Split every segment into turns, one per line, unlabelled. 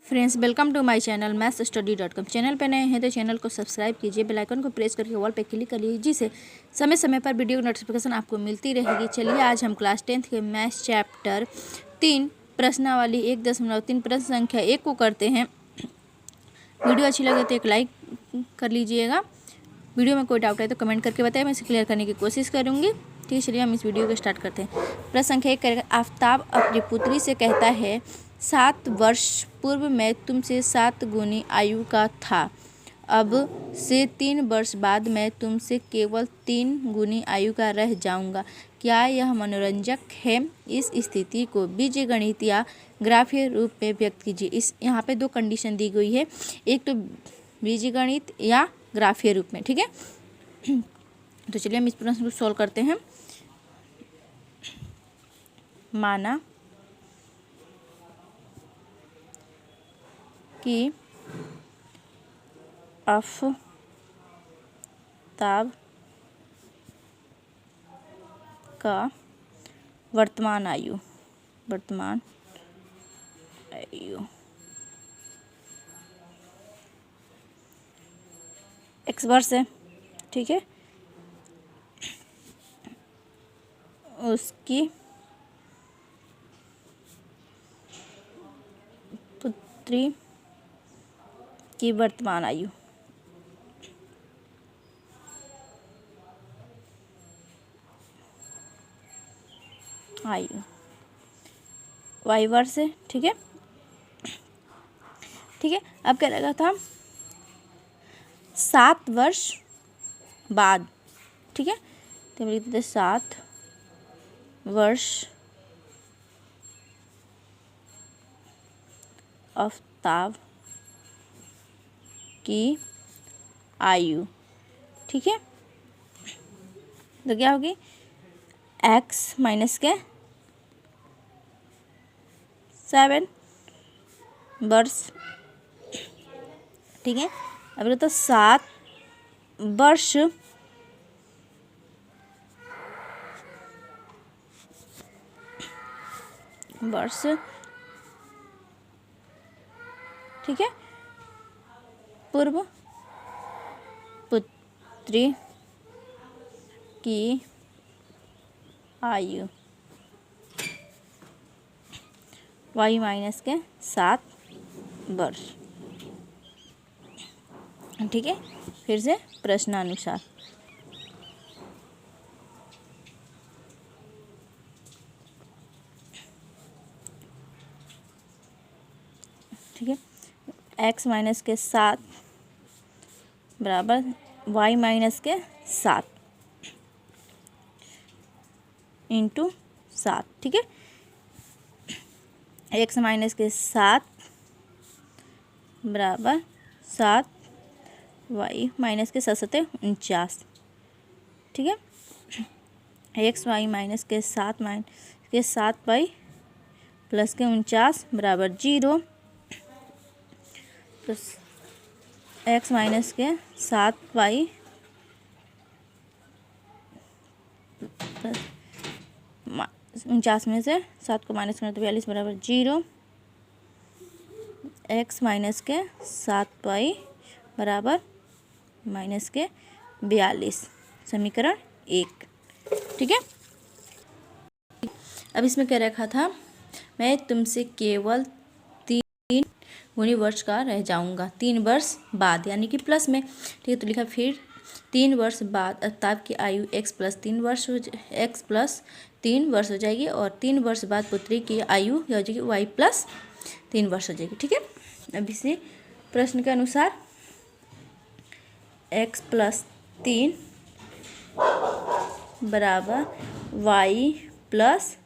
Friends, welcome to my channel mathstudy.com। Channel पे नए हैं तो चैनल को सब्सक्राइब कीजिए, बेल आइकन को प्रेस करके ऑल पे क्लिक कर लीजिए, जिससे समय समय पर वीडियो की नोटिफिकेशन आपको मिलती रहेगी। चलिए आज हम क्लास 10th के मैथ्स चैप्टर 3 प्रश्नावली 1.3 प्रश्न संख्या 1 को करते हैं। वीडियो अच्छी लगे तो एक लाइक कर लीजिएगा। वीडियो में कोई डाउट है तो कमेंट करके बताएं, मैं इसे क्लियर करने की कोशिश करूँगी। ठीक है, चलिए हम इस वीडियो को स्टार्ट करते हैं। प्रश्न संख्या 1 करेगा। आफ्ताब अपनी पुत्री से कहता है, 7 वर्ष पूर्व मैं तुमसे 7 गुनी आयु का था, अब से 3 वर्ष बाद मैं तुमसे केवल 3 गुनी आयु का रह जाऊंगा। क्या यह मनोरंजक है? इस स्थिति को बीजगणित या ग्राफीय रूप में व्यक्त कीजिए। इस यहाँ पे दो कंडीशन दी गई है, एक तो बीजगणित या ग्राफीय रूप में। ठीक है, तो चलिए हम इस प्रश्न को सॉल्व करते हैं। माना कि आफ्ताब का वर्तमान आयु x वर्ष है। ठीक है, उसकी पुत्री की वर्तमान आयु y वर्ष है। ठीक है, अब क्या लगा था? 7 वर्ष बाद। ठीक है, तो हम लिख देते 7 वर्ष आफ्ताब की आयु। ठीक है, तो क्या होगी? x माइनस के 7 वर्ष। ठीक है, अब तो 7 वर्ष ठीक है, पूर्व पुत्री की आयु y माइनस के 7 वर्ष। ठीक है, फिर से प्रश्नानुसार। ठीक है, x माइनस के 7 बराबर y माइनस के 7 इंटू 7। ठीक है, x माइनस के 7 बराबर 7 y माइनस के 7 49। ठीक है, x y माइनस के 7 y प्लस के 49 बराबर 0, प्लस x माइनस के 7 y प्लस 49 में से 7 को माइनस करना तो 42 बराबर 0, x माइनस के 7 y बराबर माइनस के 42। समीकरण 1। ठीक है, अब इसमें क्या रखा था? मैं तुमसे केवल 3 गुनी वर्ष का रह जाऊंगा 3 वर्ष बाद, यानी कि प्लस में। ठीक है, तो लिखा फिर 3 वर्ष बाद आफ्ताब की आयु x प्लस 3 वर्ष हो जाएगी, और 3 वर्ष बाद पुत्री की आयु हो जाएगी y प्लस 3 वर्ष हो जाएगी। ठीक है, अब इसी प्रश्न के अनुसार x प्लस 3 बराबर y प्लस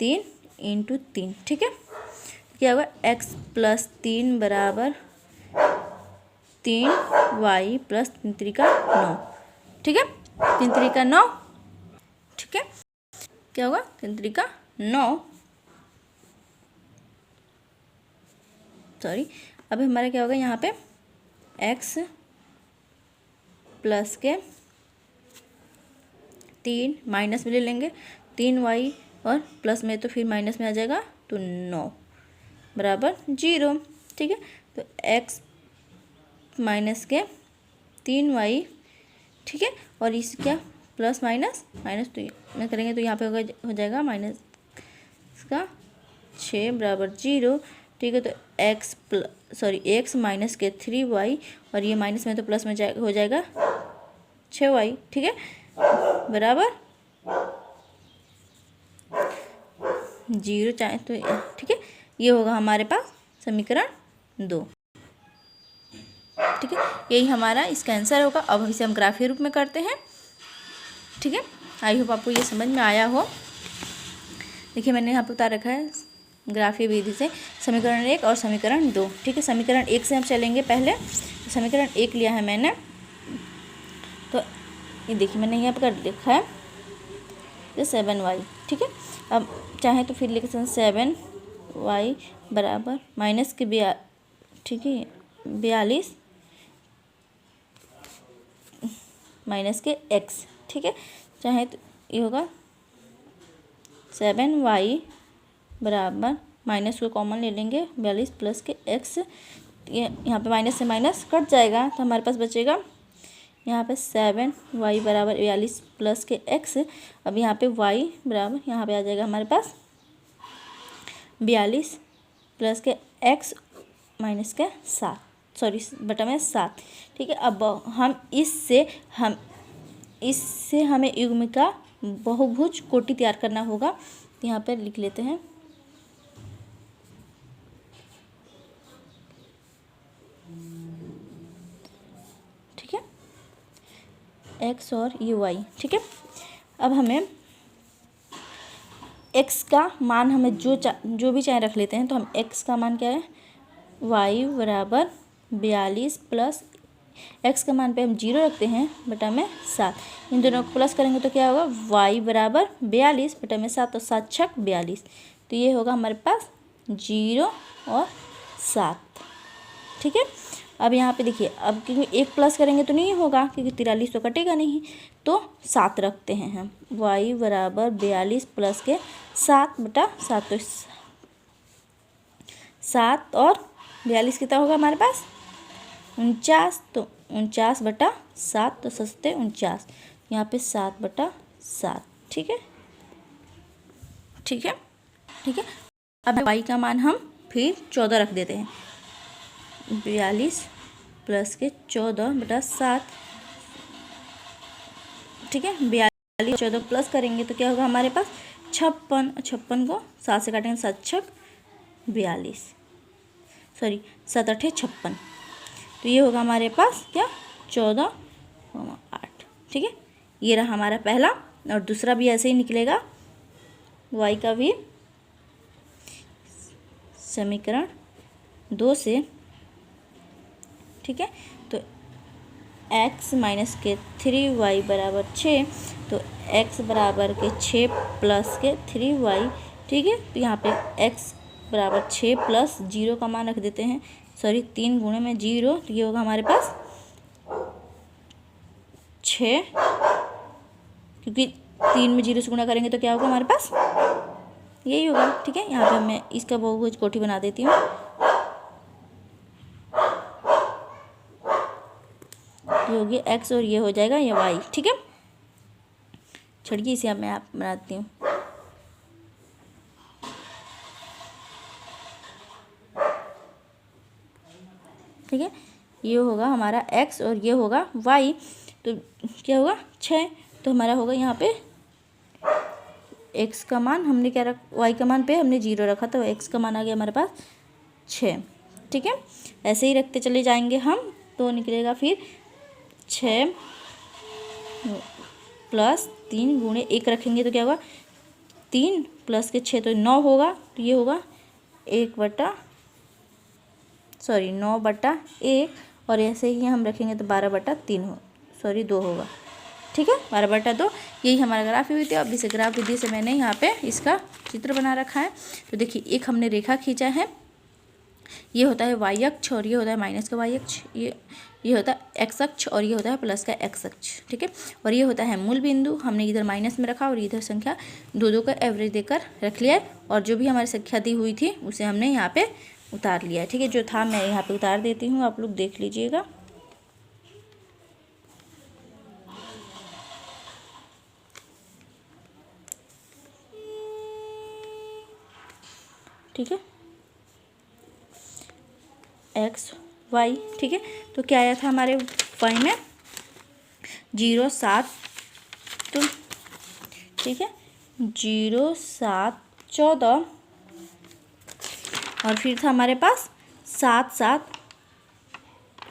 3 इंटू 3। ठीक है, क्या होगा? x प्लस 3 बराबर 3 y प्लस 3 3 का 9। ठीक है, 3 3 का 9। ठीक है, क्या होगा? 3 3 का 9। सॉरी, अब हमारा क्या होगा? यहाँ पे x प्लस के 3 माइनस में ले लेंगे, 3y और प्लस में तो फिर माइनस में आ जाएगा तो 9 बराबर 0। ठीक है। तो x माइनस के 3y, ठीक है। और इस क्या प्लस माइनस माइनस तो में करेंगे तो यहाँ पे हो जाएगा माइनस का 6 बराबर 0, ठीक है। तो x माइनस के 3y और ये माइनस में तो प्लस में हो जाएगा 6y, ठीक है, बराबर 0 चाहे तो, ठीक है। ये होगा हमारे पास समीकरण 2, ठीक है। यही हमारा इसका आंसर होगा। अब इसे हम ग्राफीय रूप में करते हैं, ठीक है। आई होप आपको ये समझ में आया हो। देखिए मैंने यहाँ पर बता रखा है ग्राफीय विधि से समीकरण 1 और समीकरण 2, ठीक है। समीकरण 1 से हम चलेंगे पहले। तो समीकरण 1 लिया है मैंने, तो ये देखिए मैंने यहाँ पर कर लिखा है ये 7y, ठीक है। अब चाहे तो फिर लिख सकते हैं 7y बराबर माइनस के 42 माइनस के x, ठीक है। चाहे तो ये होगा 7y बराबर माइनस को कॉमन ले लेंगे 42 प्लस के x, ये यहाँ पे माइनस से माइनस कट जाएगा तो हमारे पास बचेगा यहाँ पे 7y बराबर 42 प्लस के x। अब यहाँ पे y बराबर यहाँ पे आ जाएगा हमारे पास 42 प्लस के x माइनस के 7 में 7, ठीक है। अब इससे हमें युग्म का बहुभुज कोटि तैयार करना होगा। तो यहाँ पे लिख लेते हैं ठीक है, x और ये y, ठीक है। अब हमें x का मान हमें जो भी चाहे रख लेते हैं। तो हम x का मान क्या है y बराबर 42 प्लस x का मान पे हम 0 रखते हैं बटा में 7। इन दोनों को प्लस करेंगे तो क्या होगा y बराबर 42 बटा में 7 और 7 छक 42। तो ये होगा हमारे पास 0 और 7, ठीक है। अब यहाँ पे देखिए, अब क्योंकि 1 प्लस करेंगे तो नहीं होगा क्योंकि 43 तो कटेगा नहीं, तो 7 रखते हैं हम। y बराबर 42 प्लस के 7 बटा 7, तो 7 और 42 कितना होगा हमारे पास 49। तो 49 बटा 7 तो सस्ते 49, यहाँ पे 7 बटा 7, ठीक है, ठीक है, ठीक है। अब y का मान हम फिर 14 रख देते हैं। 42 प्लस के 14 बटा 7, ठीक है। 42 14 प्लस करेंगे तो क्या होगा हमारे पास 56। 56 को 7 से काटेंगे 7 छक 42, 7 8 56। तो ये होगा हमारे पास क्या 14,8, ठीक है। ये रहा हमारा पहला, और दूसरा भी ऐसे ही निकलेगा y का भी समीकरण 2 से, ठीक है। तो x माइनस के 3y बराबर 6, तो x बराबर के 6 प्लस के 3y, ठीक है। तो यहाँ पे x बराबर 6 प्लस 0 का मान रख देते हैं, 3 गुणे में 0, तो ये होगा हमारे पास 6, क्योंकि 3 में 0 से गुणा करेंगे तो क्या होगा हमारे पास यही होगा, ठीक है। यहाँ पे मैं इसका बहुभुज कोटि बना देती हूँ। ये होगी x और ये हो जाएगा ये y, ठीक है। छोड़िए इसे अब मैं आप बनाती हूँ। ठीक है, ये होगा हमारा x और ये होगा y। तो क्या होगा 6, तो हमारा होगा यहाँ पे x का मान हमने क्या y का मान पे हमने 0 रखा, तो x का मान आ गया हमारे पास 6, ठीक है। ऐसे ही रखते चले जाएंगे हम, तो निकलेगा फिर 6 प्लस 3 गुणे 1 रखेंगे तो क्या होगा 3 प्लस के 6 तो 9 होगा। तो ये होगा 9/1, और ऐसे ही हम रखेंगे तो 12/3 2 होगा, ठीक है, 12/2। यही हमारा ग्राफ विधि है। अब इस ग्राफ विधि से मैंने यहाँ पे इसका चित्र बना रखा है। तो देखिए एक हमने रेखा खींचा है, ये होता है y अक्ष और ये होता है माइनस का y अक्ष, ये होता है x अक्ष और ये होता है प्लस का x अक्ष, ठीक है। और ये होता है मूल बिंदु, हमने इधर माइनस में रखा और इधर संख्या 2 का एवरेज देकर रख लिया है, और जो भी हमारी संख्या दी हुई थी उसे हमने यहाँ पे उतार लिया है। ठीक है, जो था मैं यहाँ पे उतार देती हूँ, आप लोग देख लीजिएगा। ठीक है, एक्स वाई। ठीक है, तो क्या आया था हमारे वाई में 0 7, तो ठीक है 0 7 14, और फिर था हमारे पास 7 7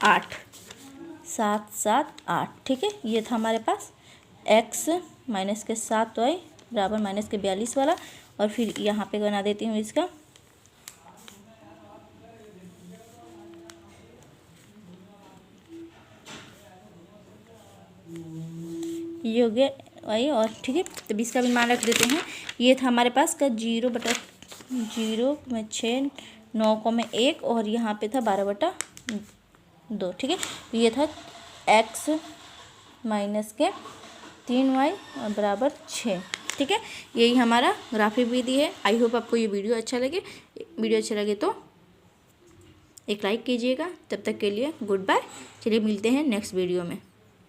8, 7 7 8। ठीक है, ये था हमारे पास x माइनस के 7 वाई बराबर माइनस के 42 वाला। और फिर यहाँ पे बना देती हूँ इसका, ये हो गया वाई। और ठीक है, तब इसका भी मान रख देते हैं। ये था हमारे पास का 0/0 में 6, 9 को में 1, और यहाँ पे था 12/2। ठीक है, तो ये था x माइनस के 3 वाई बराबर 6। ठीक है, यही हमारा ग्राफिक विधि है। आई होप आपको ये वीडियो अच्छा लगे तो एक लाइक कीजिएगा। तब तक के लिए गुड बाय। चलिए मिलते हैं नेक्स्ट वीडियो में।